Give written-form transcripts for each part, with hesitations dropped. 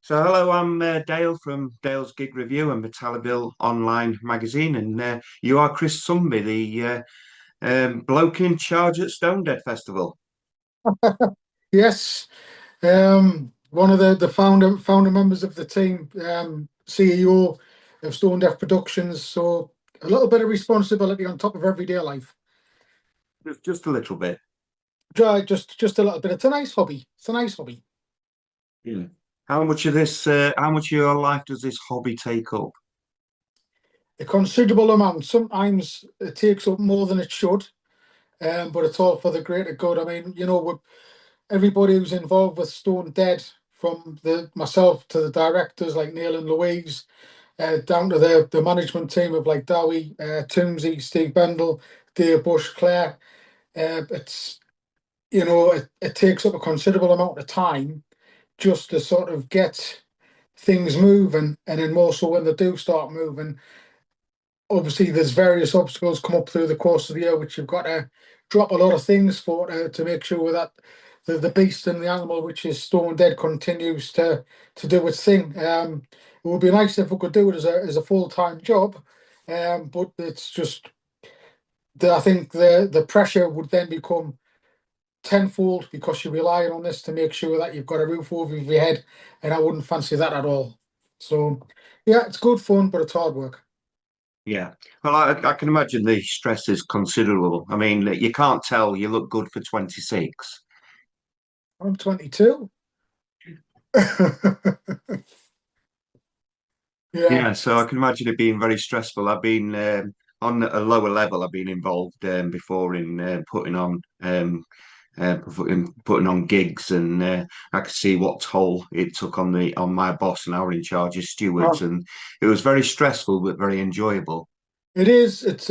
So, hello, I'm Dale from Dale's Gig Review and Metallibill online magazine, and you are Chris Sumby, the bloke in charge at Stonedead Festival. Yes, one of the founder members of the team, CEO of Stone Deaf Productions. So a little bit of responsibility on top of everyday life. Just a little bit. Just a little bit. It's a nice hobby. It's a nice hobby. Yeah. How much of your life does this hobby take up? A considerable amount. Sometimes it takes up more than it should, but it's all for the greater good. I mean, with everybody who's involved with Stone Dead, from the myself to the directors like Neil and Louise, down to the management team of like Dowie, Toomsy, Steve Bendel, Dave Bush, Claire. It's it takes up a considerable amount of time just to sort of get things moving, and then more so when they do start moving. Obviously, there's various obstacles come up through the course of the year, which you've got to drop a lot of things for to make sure that the beast and the animal, which is Stone Dead, continues to do its thing. It would be nice if we could do it as a full-time job, but it's just I think the pressure would then become tenfold because you're relying on this to make sure that you've got a roof over your head, and I wouldn't fancy that at all. So, yeah, it's good fun, but it's hard work. Yeah. Well, I can imagine the stress is considerable. I mean, you can't tell you look good for 26. I'm 22. Yeah. Yeah, so I can imagine it being very stressful. I've been on a lower level. I've been involved before in putting on gigs, and I could see what toll it took on the on my boss, and I were in charge of stewards, Oh, and it was very stressful but very enjoyable. it is. It's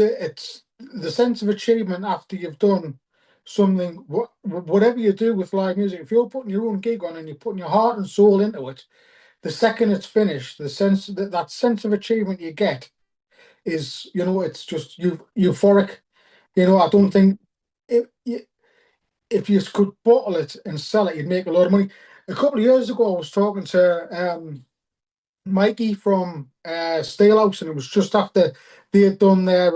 the sense of achievement after you've done something. Whatever you do with live music, if you're putting your own gig on and you're putting your heart and soul into it, the second it's finished, the sense that sense of achievement you get is, it's just euphoric. I don't think if if you could bottle it and sell it, you'd make a lot of money. A couple of years ago, I was talking to Mikey from Steelhouse, and it was just after they had done their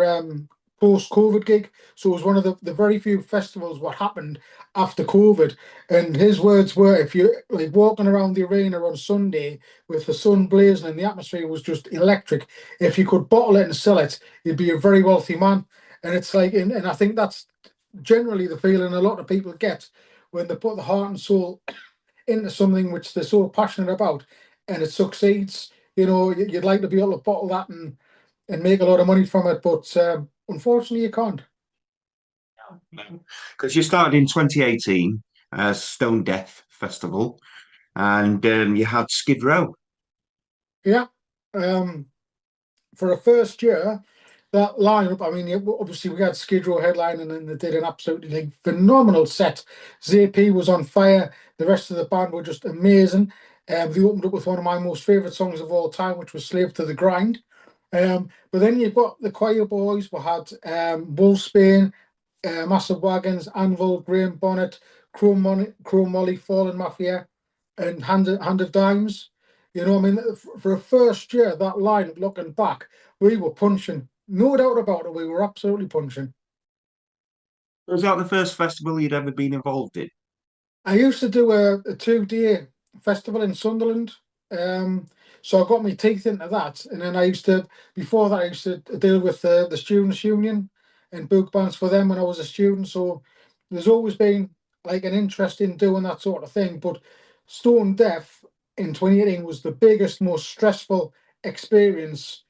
post-COVID gig. So it was one of the very few festivals what happened after COVID. And his words were, if you like walking around the arena on Sunday with the sun blazing and the atmosphere was just electric, if you could bottle it and sell it, you'd be a very wealthy man. And it's like, and I think that's generally the feeling a lot of people get when they put the heart and soul into something which they're so passionate about, and it succeeds. You'd like to be able to bottle that and make a lot of money from it, but unfortunately, you can't. Because you started in 2018 as Stone Death Festival, and you had Skid Row. Yeah. Um, for a first year, that lineup, I mean, obviously we had Skid Row headlining and they did an absolutely like, phenomenal set. ZP was on fire. The rest of the band were just amazing. They opened up with one of my most favourite songs of all time, which was Slave to the Grind. But then you've got the Choir Boys. We had Wolfsbane, Massive Wagons, Anvil, Graham Bonnet, Chrome Molly, Fallen Mafia, and Hand of Dimes. I mean, for a first year, that lineup, looking back, we were punching. No doubt about it, we were absolutely punching. Was that the first festival you'd ever been involved in? I used to do a 2-day festival in Sunderland. Um, so I got my teeth into that. And then before that, I used to deal with the Students' Union and book bands for them when I was a student. So there's always been like an interest in doing that sort of thing. But Stone Deaf in 2018 was the biggest, most stressful experience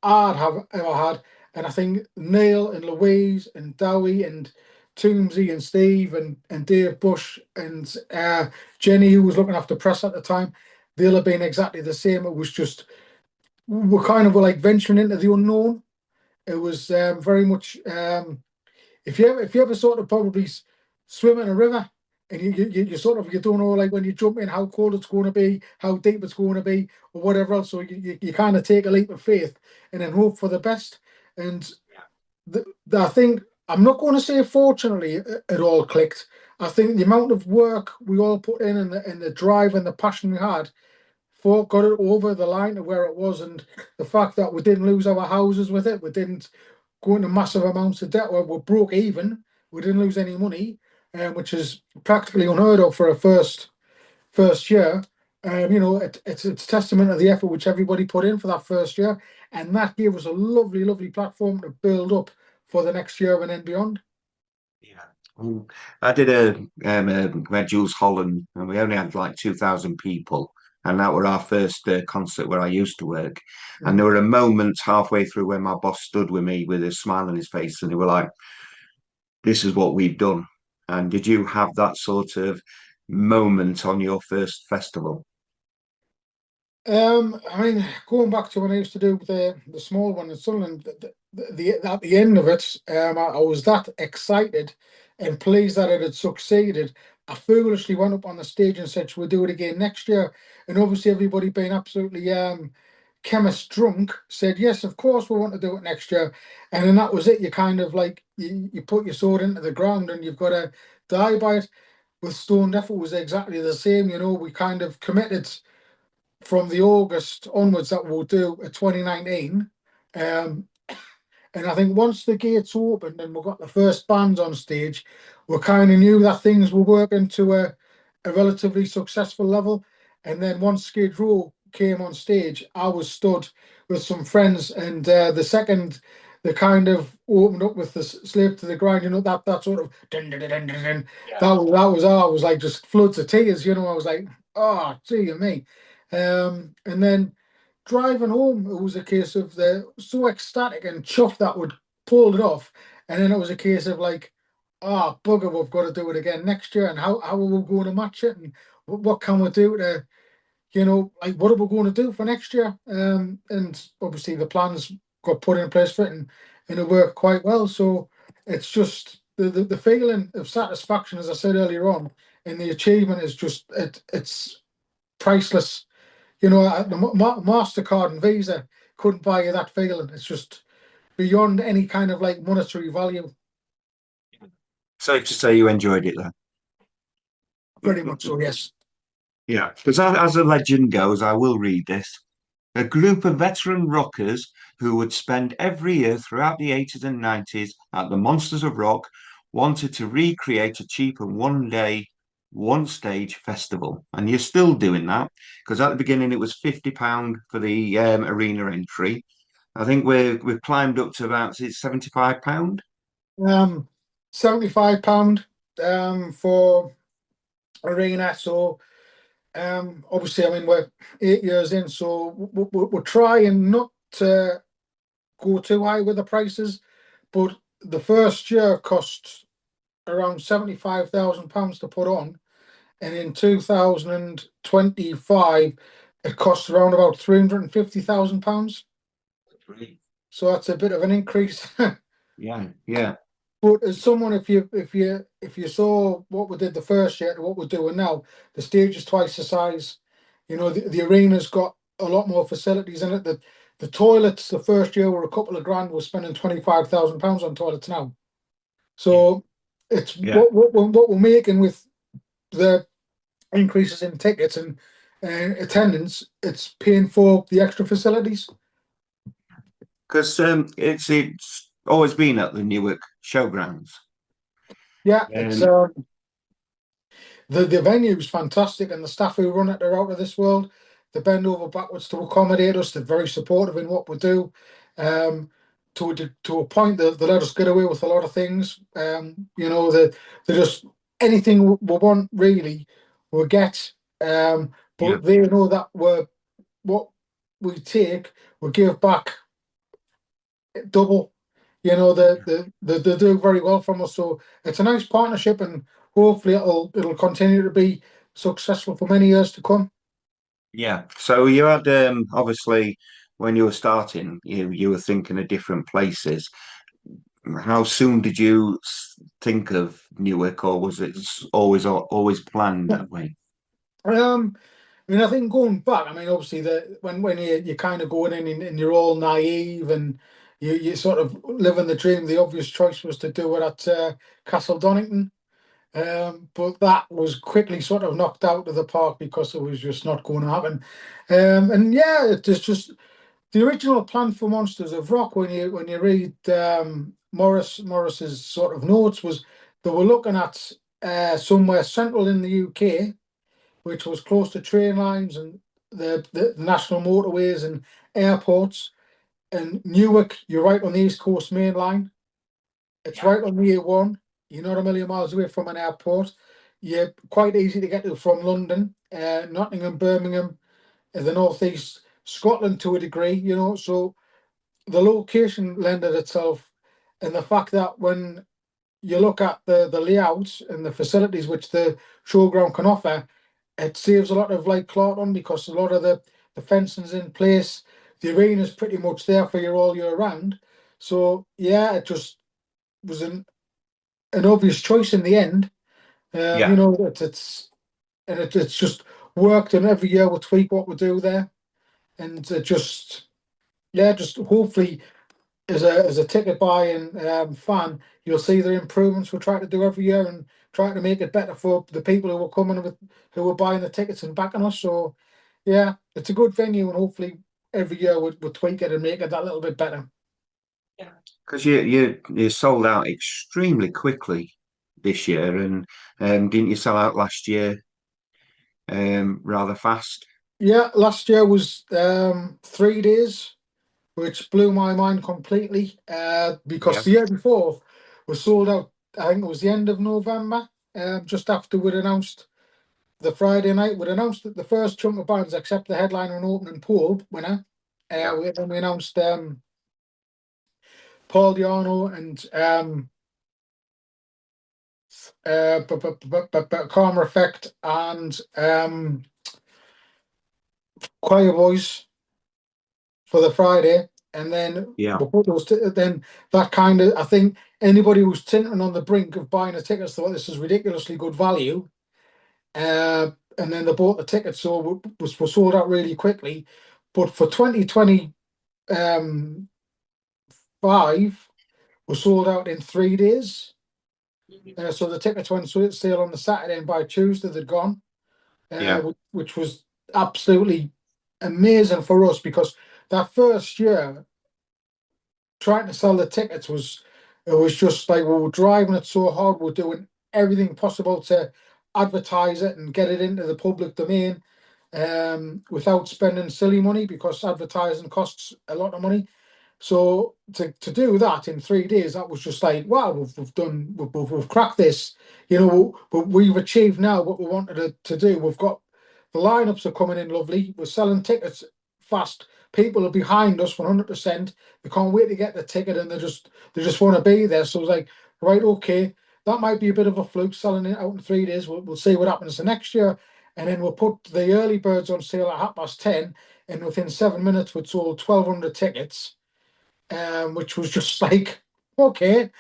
I'd have ever had. And I think Neil and Louise and Dowie and Toomsy and Steve and Dave Bush and Jenny, who was looking after press at the time, they'll have been exactly the same. It was just, we're kind of like venturing into the unknown. It was very much, if you ever sort of probably swim in a river and you sort of, you don't know like when you jump in how cold it's going to be, how deep it's going to be, or whatever else. So you kind of take a leap of faith and then hope for the best. And I think, I'm not going to say fortunately it all clicked. I think the amount of work we all put in and the drive and the passion we had got it over the line to where it was, and the fact that we didn't lose our houses with it, we didn't go into massive amounts of debt, we broke even, we didn't lose any money, which is practically unheard of for a first year. It's testament to the effort which everybody put in for that first year, and that gave us a lovely platform to build up for the next year and then beyond. Yeah. I did a Jules Holland, and we only had like 2,000 people, and that were our first concert where I used to work. And there Mm. were moments halfway through when my boss stood with me with a smile on his face, and he were like, "This is what we've done." And did you have that sort of moment on your first festival? I mean, going back to when I used to do the small one in Sunderland, at the end of it, I was that excited and pleased that it had succeeded. I foolishly went up on the stage and said, "Should we do it again next year?" And obviously, everybody being absolutely chemist drunk said, "Yes, of course we want to do it next year." And then that was it. You kind of like you put your sword into the ground and you've got to die by it. With Stonedead, it was exactly the same. We kind of committed from the August onwards that we'll do a 2019. Um, and I think once the gates opened and we got the first bands on stage, we kind of knew that things were working to a relatively successful level. And then once Skid Row came on stage, I was stood with some friends, and the second they kind of opened up with the Slave to the Grind, that sort of dun, dun, dun, dun, dun, dun, Yeah. that was I was like just floods of tears, I was like, oh, gee, me. And then driving home, it was a case of they're so ecstatic and chuffed that we'd pulled it off. And then it was a case of like, oh, bugger, we've got to do it again next year. And how are we going to match it? And what can we do to, like, what are we going to do for next year? And obviously the plans got put in place for it, and it worked quite well. So it's just the feeling of satisfaction, as I said earlier on, and the achievement is just, it's priceless. The MasterCard and Visa couldn't buy you that feeling. It's just beyond any kind of like monetary value. Safe to say you enjoyed it Very much so, yes. Yeah, because as the legend goes, I will read this. A group of veteran rockers who would spend every year throughout the 80s and 90s at the Monsters of Rock wanted to recreate a cheap and one stage festival. And you're still doing that because at the beginning it was £50 for the arena entry. I think we've climbed up to about it's £75. Um, £75 for arena. So obviously, I mean, we're 8 years in, so we're trying not to go too high with the prices. But the first year cost around £75,000 to put on, and in 2025 it costs around about £350,000. So that's a bit of an increase. Yeah, yeah, But as someone, if you saw what we did the first year to what we're doing now, the stage is twice the size. The arena's got a lot more facilities in it. The toilets the first year were a couple of grand. We're spending £25,000 on toilets now. So it's yeah. what we're making with the increases in tickets and attendance. It's paying for the extra facilities. Because it's always been at the Newark Showgrounds. Yeah, it's Um, the venue is fantastic, and the staff who run it are out of this world. They bend over backwards to accommodate us. They're very supportive in what we do. Um, to a point that they let us get away with a lot of things. They just anything we want really we get. yeah, But they know that what we take, we give back double. They do very well from us. So it's a nice partnership, and hopefully it'll continue to be successful for many years to come. yeah. So you had obviously when you were starting, you were thinking of different places. How soon did you think of Newark, or was it always planned that way? I mean, I think going back, I mean, obviously when you're kind of going in and you're all naive and you sort of living the dream, the obvious choice was to do it at Castle Donington. But that was quickly sort of knocked out of the park because it was just not going to happen. And yeah, it's just the original plan for Monsters of Rock. When you read Morris's sort of notes, was they were looking at somewhere central in the UK, which was close to train lines and the national motorways and airports. And Newark, you're right on the East Coast Main Line. It's Yeah. right on the A1. You're not a million miles away from an airport. You're quite easy to get to from London, Nottingham, Birmingham, in the northeast, Scotland to a degree, So the location lended itself, and the fact that when you look at the layouts and the facilities which the showground can offer, it saves a lot of like Clarkton because a lot of the fencing's in place. The arena's pretty much there for you all year round. So yeah, it just was an obvious choice in the end. Yeah. It's and it's just worked, and every year we'll tweak what we do there, and it just yeah, just hopefully as a ticket buying fan, you'll see the improvements we're trying to do every year and trying to make it better for the people who are coming with who are buying the tickets and backing us. So yeah, it's a good venue, and hopefully every year we'll tweak it and make it that little bit better. Because you sold out extremely quickly this year, and didn't you sell out last year rather fast? Yeah, last year was 3 days, which blew my mind completely. Because Yeah. the year before was sold out. I think it was the end of November, just after we'd announced the Friday night. We'd announced that the first chunk of bands, except the headliner and opening poll winner. Yeah. Then we announced Paul Diano and Karma Effect and Choir Boys for the Friday, and then Yeah. before those, then that kind of, I think anybody who's tinting on the brink of buying a ticket thought this is ridiculously good value, and then they bought the tickets, so was sold out really quickly. But for 2025, was sold out in 3 days. So the tickets went sale on the Saturday, and by Tuesday they'd gone, Yeah. which was absolutely amazing for us because that first year trying to sell the tickets was just like we were driving it so hard. We're doing everything possible to advertise it and get it into the public domain, without spending silly money because advertising costs a lot of money. So to do that in 3 days, that was just like, wow, we've cracked this. We've achieved now what we wanted to do. We've got the lineups are coming in lovely. We're selling tickets fast. People are behind us 100%. They can't wait to get the ticket, and they just want to be there. So it's like, right, okay, that might be a bit of a fluke selling it out in 3 days. We'll see what happens the next year, and then we'll put the early birds on sale at 10:30, and within 7 minutes we'd sold 1,200 tickets, which was just like, okay.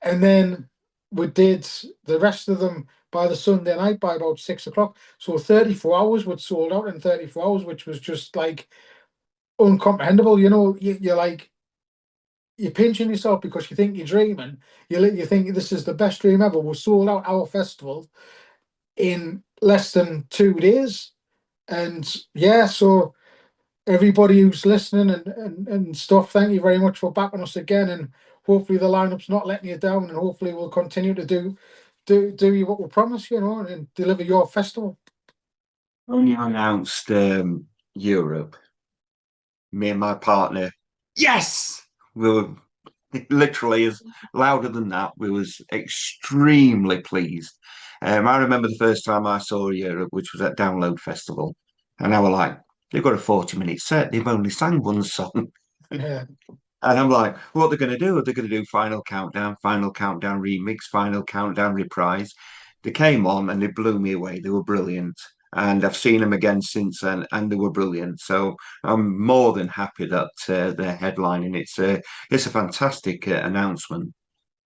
And then we did the rest of them by the Sunday night by about 6 o'clock. So 34 hours would sold out in 34 hours, which was just like uncomprehendable. You're like, you're pinching yourself because you think you're dreaming. You think this is the best dream ever. We sold out our festival in less than 2 days. And yeah, so everybody who's listening and stuff, thank you very much for backing us again. And hopefully the lineup's not letting you down, and hopefully we'll continue to do you what we promise, and deliver your festival. When you announced Europe, me and my partner, yes, we were literally as louder than that. We was extremely pleased. I remember the first time I saw Europe, which was at Download Festival, and I was like, they've got a 40-minute set. They've only sang one song. Yeah, And I'm like, what they're going to do? Are they going to do Final Countdown remix, Final Countdown reprise? They came on and they blew me away. They were brilliant. And I've seen them again since then, and they were brilliant. So I'm more than happy that they're headlining. It's a fantastic announcement.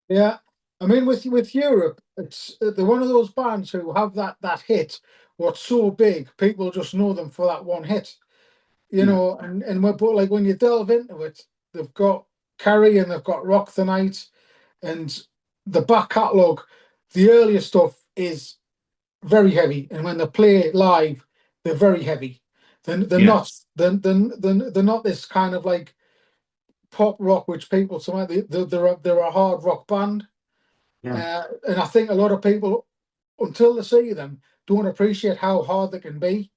yeah. I mean, with Europe, it's they're one of those bands who have that hit. What's so big, people just know them for that one hit. Yeah, But like when you delve into it, they've got Carrie and they've got Rock the Night and the back catalogue, the earlier stuff. is very heavy, and when they play live, they're very heavy. They're Yeah, not they're not this kind of like pop rock which people sometimes they're a hard rock band. yeah, And I think a lot of people, until they see them, don't appreciate how hard they can be.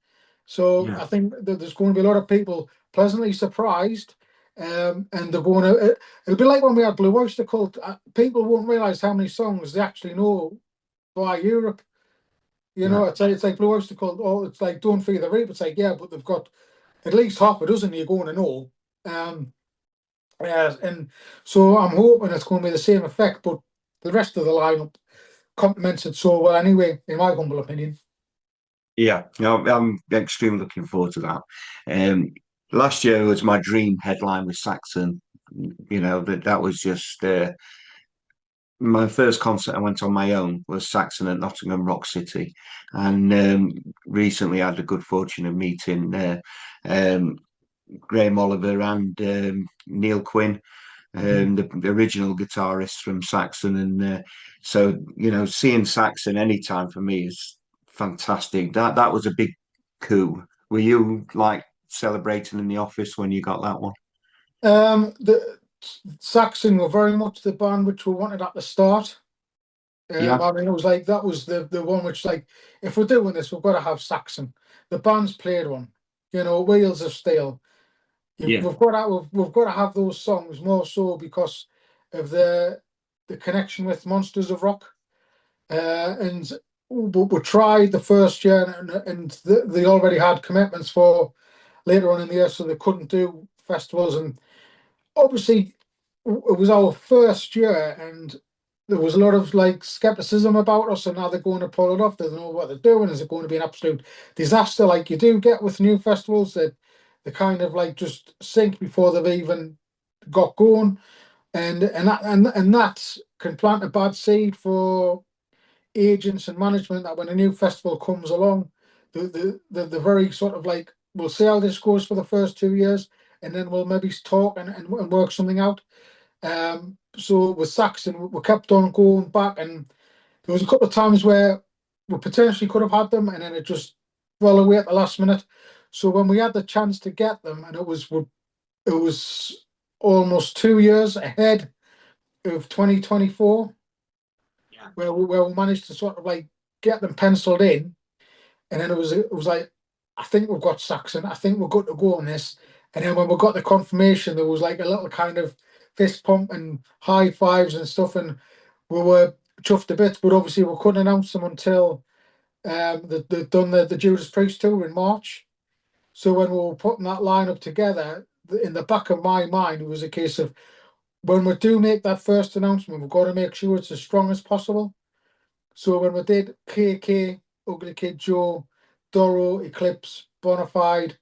So yeah, I think that there's going to be a lot of people pleasantly surprised, and they're going to. It'll be like when we had Blue Oyster Cult. People won't realise how many songs they actually know by Europe. yeah, It's like Blue Oyster Cult. Oh, it's like Don't Fear the Reaper. It's like, yeah, but they've got at least half a dozen you're going to know. Um, and so I'm hoping it's going to be the same effect, but the rest of the lineup complements it so well anyway, in my humble opinion. yeah. No, I'm extremely looking forward to that. Um, Last year was my dream headline with Saxon. That was just my first concert I went on my own was Saxon at Nottingham Rock City, and recently I had the good fortune of meeting um, Graham Oliver and Neil Quinn, Mhm. the original guitarist from Saxon, and so seeing Saxon anytime for me is fantastic. That was a big coup. Were you like celebrating in the office when you got that one? The Saxon were very much the band which we wanted at the start. Yeah, I mean, it was like that was the one which, like, if we're doing this, we've got to have Saxon. The band's played one, Wheels of Steel. yeah, We've got to have those songs more so because of the connection with Monsters of Rock. And we tried the first year, and they already had commitments for later on in the year, so they couldn't do festivals. And obviously, it was our first year, and there was a lot of like skepticism about us. And now they're going to pull it off. They don't know what they're doing. Is it going to be an absolute disaster, like you do get with new festivals that they kind of like just sink before they've even got going, and that can plant a bad seed for agents and management, that when a new festival comes along, the very sort of like, we'll see how this goes for the first 2 years, and then we'll maybe talk and work something out. So with Saxon, we kept on going back, and there was a couple of times where we potentially could have had them, and then it just fell away at the last minute. So when we had the chance to get them, and it was almost 2 years ahead of 2024, yeah, where we managed to sort of like get them penciled in, and then it was like, I think we've got Saxon. I think we're good to go on this. And then when we got the confirmation, there was like a little kind of fist pump and high fives and stuff, and we were chuffed a bit. But obviously, we couldn't announce them until they'd done the Judas Priest tour in March. So when we were putting that lineup together, in the back of my mind, it was a case of, when we do make that first announcement, we've got to make sure it's as strong as possible. So when we did KK, Ugly Kid Joe, Doro, Eclipse, Bonafide,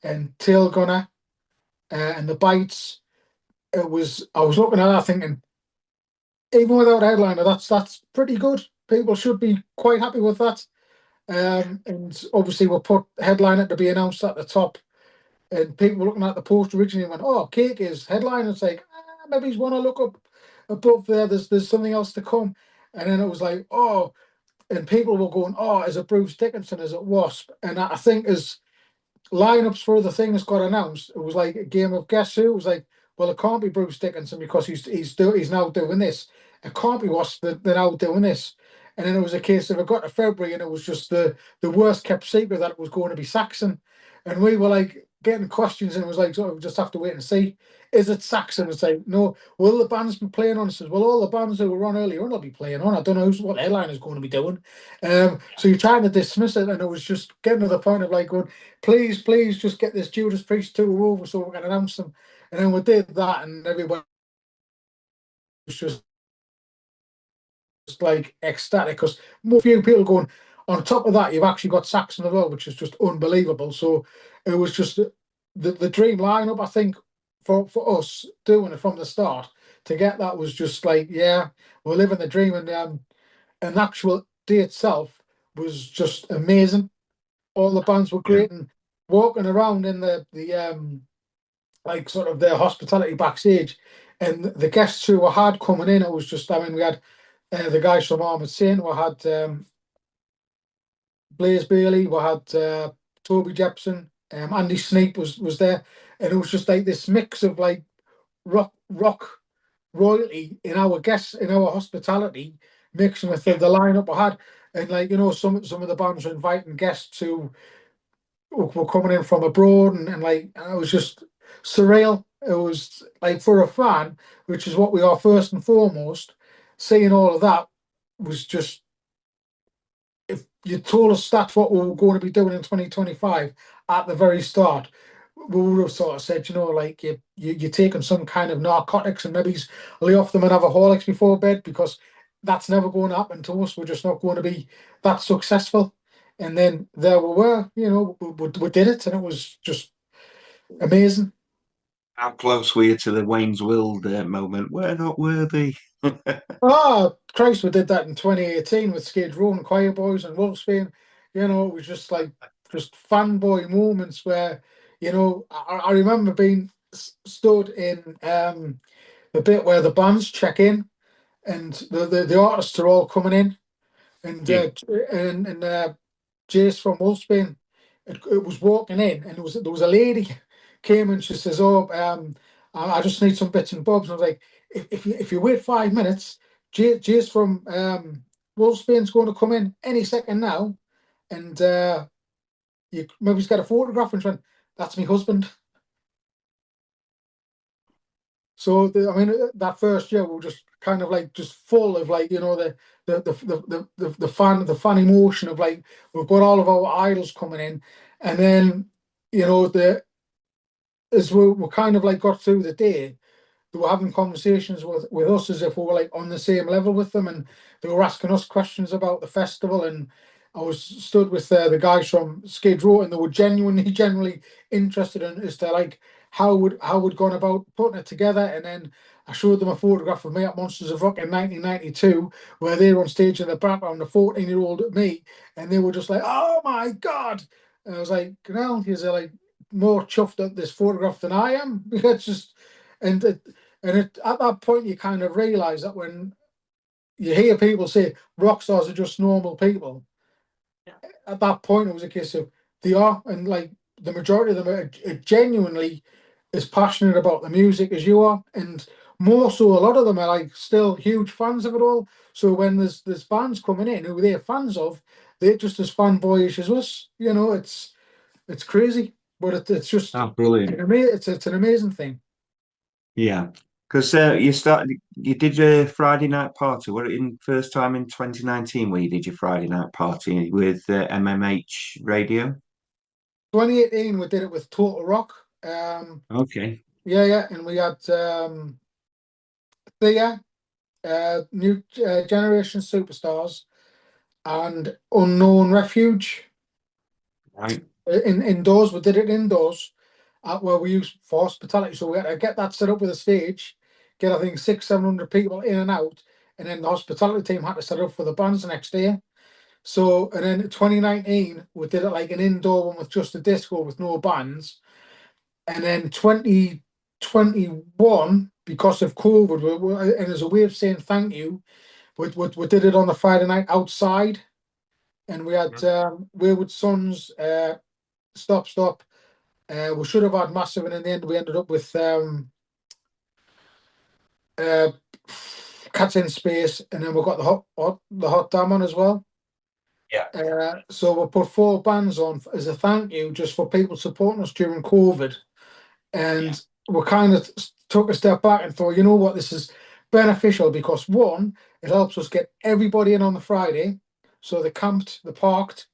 and Tail Gunner, and the Bites, I was looking at that thinking, even without a headliner, that's pretty good. People should be quite happy with that. And obviously we put headliner to be announced at the top, and people were looking at the post originally and went, "Oh, Cake is headliner." It's like, maybe he's want to look up above there. There's something else to come. And then it was like, oh, and people were going, "Oh, is it Bruce Dickinson? Is it Wasp?" And I think as lineups for the things got announced, it was like a game of guess who. It was like, well, it can't be Bruce Dickinson because he's now doing this. It can't be Wasp, they're now doing this. And then it was a case of, it got to February, and it was just the worst kept secret that it was going to be Saxon. And we were like getting questions, and it was like, sort of just have to wait and see. Is it Saxon? It's like, no. Will the bands be playing on? It says, well, all the bands who were on earlier on will be playing on. I don't know what headline is going to be doing. So you're trying to dismiss it, and it was just getting to the point of like going, please, please, just get this Judas Priest tour over so we can announce them. And then we did that, and everybody was just like ecstatic, because more few people going. On top of that, you've actually got Saxon as well, which is just unbelievable. So it was just the dream lineup, I think, for us doing it from the start. To get that was just like, yeah, we're living the dream, and the actual day itself was just amazing. All the bands were yeah, great, and walking around in the like sort of the hospitality backstage, and the guests who we had coming in, it was just, I mean, we had the guys from Armored Saint, we had Blaze Bailey, we had Toby Jepson, Andy Sneap was there, and it was just like this mix of like rock royalty in our guests, in our hospitality, mixing with Yeah. the lineup I had. And like, some of the bands were inviting guests who were coming in from abroad, and like, and it was just surreal. It was like, for a fan, which is what we are first and foremost, seeing all of that was just, if you told us that's what we were going to be doing in 2025 at the very start, we would have sort of said, like, you're taking some kind of narcotics and maybe lay off them and have alcoholics before bed, because that's never going to happen to us. We're just not going to be that successful. And then there we were, we did it, and it was just amazing. How close were you to the Wayne's World moment? We're not worthy. Oh, Christ, we did that in 2018 with Skid Row and Choir Boys and Wolfsbane. It was just like, just fanboy moments where, I remember being stood in the bit where the bands check in, and the artists are all coming in, and Yeah. Jace from Wolfsbane, it was walking in, and there was a lady came, and she says, "Oh, I just need some bits and bobs." And I was like, "If you wait 5 minutes, Jace from Wolfsbane's going to come in any second now, and you maybe he's got a photograph." And she went, "That's my husband." So I mean, that first year we were just kind of like just full of like, the fan emotion of like, we've got all of our idols coming in, and then, the as we kind of like got through the day, they were having conversations with us as if we were like on the same level with them, and they were asking us questions about the festival. And I was stood with the guys from Skid Row, and they were genuinely interested in as to like how we'd gone about putting it together. And then I showed them a photograph of me at Monsters of Rock in 1992, where they were on stage in the background, the 14-year-old me, and they were just like, "Oh my God!" And I was like, he's like more chuffed at this photograph than I am. It's just, and at that point, you kind of realize that when you hear people say rock stars are just normal people, at that point, it was a case of they are, and like the majority of them are genuinely as passionate about the music as you are, and more so, a lot of them are like still huge fans of it all. So when there's bands coming in who they're fans of, they're just as fanboyish as us. It's crazy, but it's just Oh, brilliant. it's an amazing thing. Yeah. Because you did your Friday night party. What in first time in 2019 where you did your Friday night party with MMH Radio? 2018, we did it with Total Rock. Okay. Yeah, yeah, and we had Thea, New Generation Superstars, and Unknown Refuge. Right. Indoors, we did it indoors, where we used for hospitality. So we had to get that set up with a stage, get I think 600-700 people in and out, and then the hospitality team had to set up for the bands the next day. So, and then 2019, we did it like an indoor one with just a disco with no bands. And then 2021, because of COVID, and as a way of saying thank you, we did it on the Friday night outside, and we had Wayward Sons, Stop Stop. We should have had Massive, and in the end, we ended up with uh, Cats in Space, and then we got the Hot Damn on as well. Yeah. So we put four bands on as a thank you, just for people supporting us during COVID. Yeah. And we kind of took a step back and thought, you know what, this is beneficial, because one, it helps us get everybody in on the Friday, so they camped, they parked.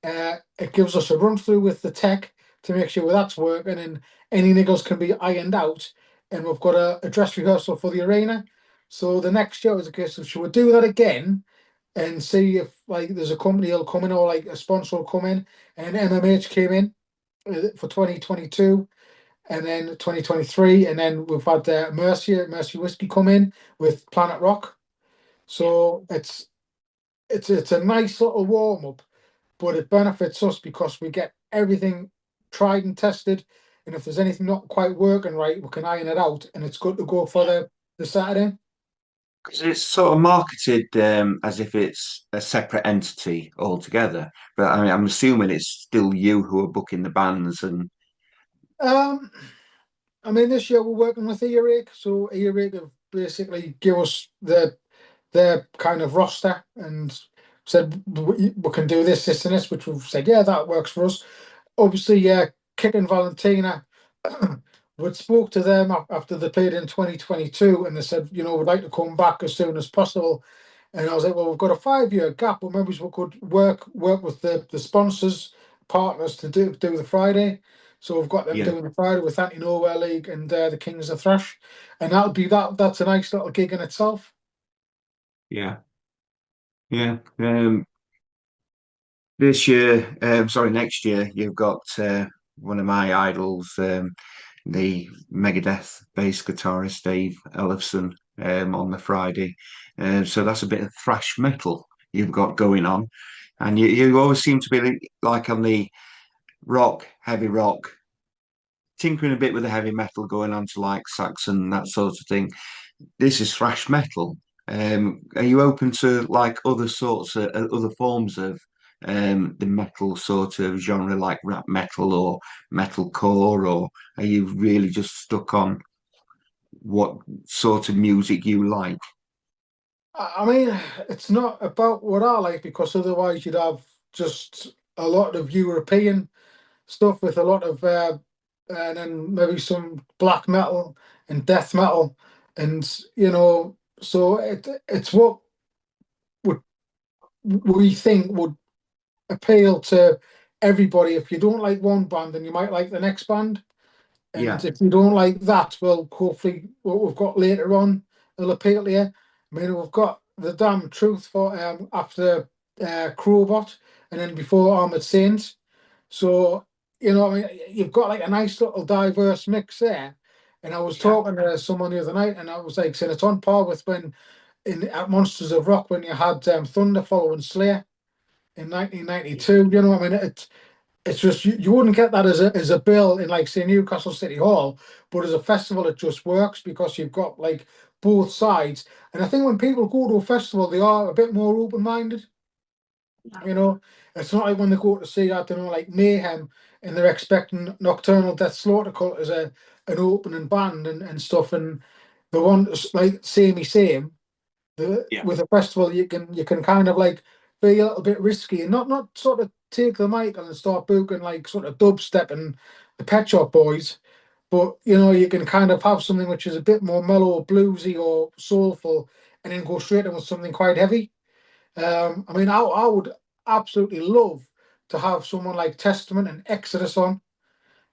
It gives us a run through with the tech to make sure that's working, and any niggles can be ironed out. And we've got a dress rehearsal for the arena. So the next show is a case of, should we do that again and see if like there's a company will come in, or like a sponsor will come in. And MMH came in for 2022, and then 2023, and then we've had Mercy Whiskey come in with Planet Rock. So it's a nice little warm up, but it benefits us because we get everything tried and tested, and if there's anything not quite working right, we can iron it out, and it's good to go for the Saturday. 'Cause it's sort of marketed as if it's a separate entity altogether. But I mean, I'm assuming it's still you who are booking the bands and Um, I mean, this year we're working with Earache, so Earache have basically give us their kind of roster and said we can do this, this, and this, which we've said, yeah, that works for us. Obviously, yeah, Kit and Valentina, we spoke to them after they played in 2022, and they said, we'd like to come back as soon as possible. And I was like, well, we've got a 5 year gap, but maybe we could work with the sponsors, partners to do the Friday. So we've got them yeah, doing the Friday with Anti Nowhere League and the Kings of Thrash, and that'll be that's a nice little gig in itself. yeah, yeah. This year, sorry, next year, you've got one of my idols, the Megadeth bass guitarist Dave Ellefson, on the Friday. So that's a bit of thrash metal you've got going on. And you always seem to be like on the rock, heavy rock, tinkering a bit with the heavy metal, going on to like Saxon, that sort of thing. This is thrash metal. Are you open to like other sorts of other forms of the metal sort of genre, like rap metal or metalcore, or are you really just stuck on what sort of music you like? I mean, it's not about what I like because otherwise you'd have just a lot of European stuff with a lot of and then maybe some black metal and death metal, and so it's what would we think would appeal to everybody. If you don't like one band, then you might like the next band. And Yeah, if you don't like that, well, hopefully what we've got later on will appeal to you. I mean, we've got the damn truth for after Crowbot and then before Armored Saints. So, I mean, you've got like a nice little diverse mix there. And I was yeah, talking to someone the other night, and I was like saying it's on par with when at Monsters of Rock when you had Thunder following Slayer in 1992. I mean, it's just you wouldn't get that as a bill in like say Newcastle City Hall, but as a festival it just works because you've got like both sides. And I think when people go to a festival, they are a bit more open-minded. You know, it's not like when they go to see, I don't know, like Mayhem, and they're expecting Nocturnal Death Slaughter Cult as an opening band and stuff, and the one like samey same. yeah, With a festival, you can kind of like be a little bit risky and not sort of take the mic and start booking like sort of dubstep and the Pet Shop Boys, but you can kind of have something which is a bit more mellow, or bluesy, or soulful, and then go straight in with something quite heavy. I mean, I would absolutely love to have someone like Testament and Exodus on,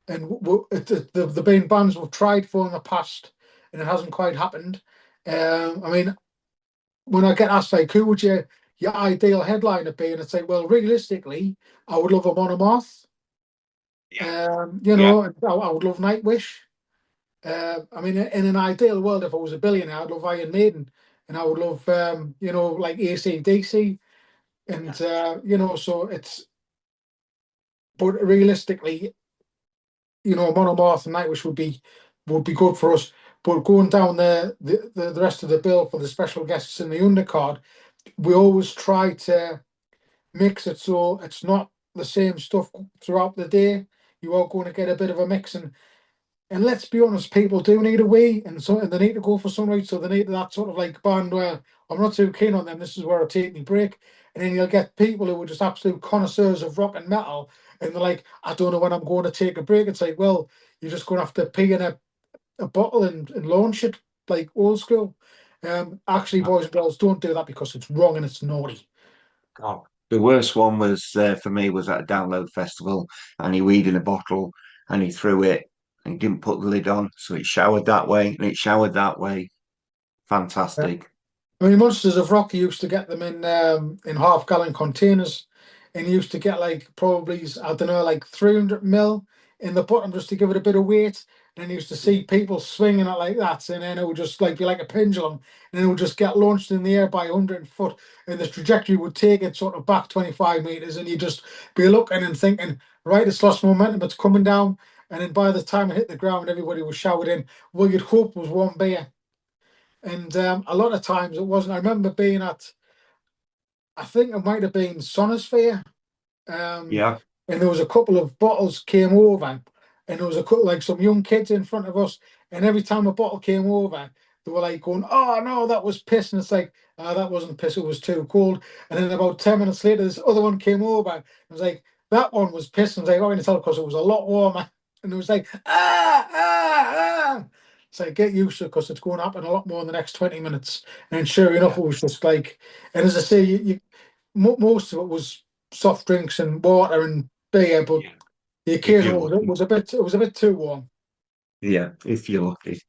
and the been bands we've tried for in the past, and it hasn't quite happened. I mean, when I get asked like, who would your ideal headliner be, and I'd say, well, realistically, I would love a Monomath. yeah, yeah, I would love Nightwish. I mean, in an ideal world, if I was a billionaire, I'd love Iron Maiden, and I would love, like AC/DC, yeah, and so it's. But realistically, Monomath and Nightwish would be good for us. But going down the rest of the bill for the special guests in the undercard, we always try to mix it so it's not the same stuff throughout the day. You are going to get a bit of a mix, and let's be honest, people do need a wee, and they need to go for sunlight, so they need that sort of like band where I'm not too keen on them. This is where I take me break, and then you'll get people who are just absolute connoisseurs of rock and metal, and they're like, I don't know when I'm going to take a break. It's like, well, you're just going to have to pee in a bottle and launch it like old school. Actually, yeah. boys and girls, don't do that because it's wrong and it's naughty. God. The worst one was for me was at a download festival, and he weed in a bottle, and he threw it, and he didn't put the lid on, so it showered that way, and it showered that way. Fantastic. I mean, Monsters of Rock, you used to get them in half-gallon containers, and you used to get like probably I don't know like 300 mil in the bottom just to give it a bit of weight. And then you used to see people swinging it like that, and then it would just like be like a pendulum, and then it would just get launched in the air by 100 foot, and the trajectory would take it sort of back 25 meters, and you just be looking and thinking, right, it's lost momentum, it's coming down, and then by the time it hit the ground, everybody was showered in. What you'd hope was one beer. And a lot of times it wasn't. I remember being at, I think it might have been Sonosphere, um, Yeah, and there was a couple of bottles came over, and there was a couple like some young kids in front of us, and every time a bottle came over, they were like going, "Oh no, that was piss," and it's like, "Ah, that wasn't piss, it was too cold." And then about 10 minutes later, this other one came over, and I was like, "That one was piss," and I was like, "Oh, I can tell because it was a lot warmer," and it was like, "Ah." It's like get used to it because it's going to happen a lot more in the next 20 minutes. And sure enough, yeah, it was just like, and as I say, most of it was soft drinks and water and beer, but yeah. the If you're occasional lucky. was a bit too warm. Yeah, if you're lucky.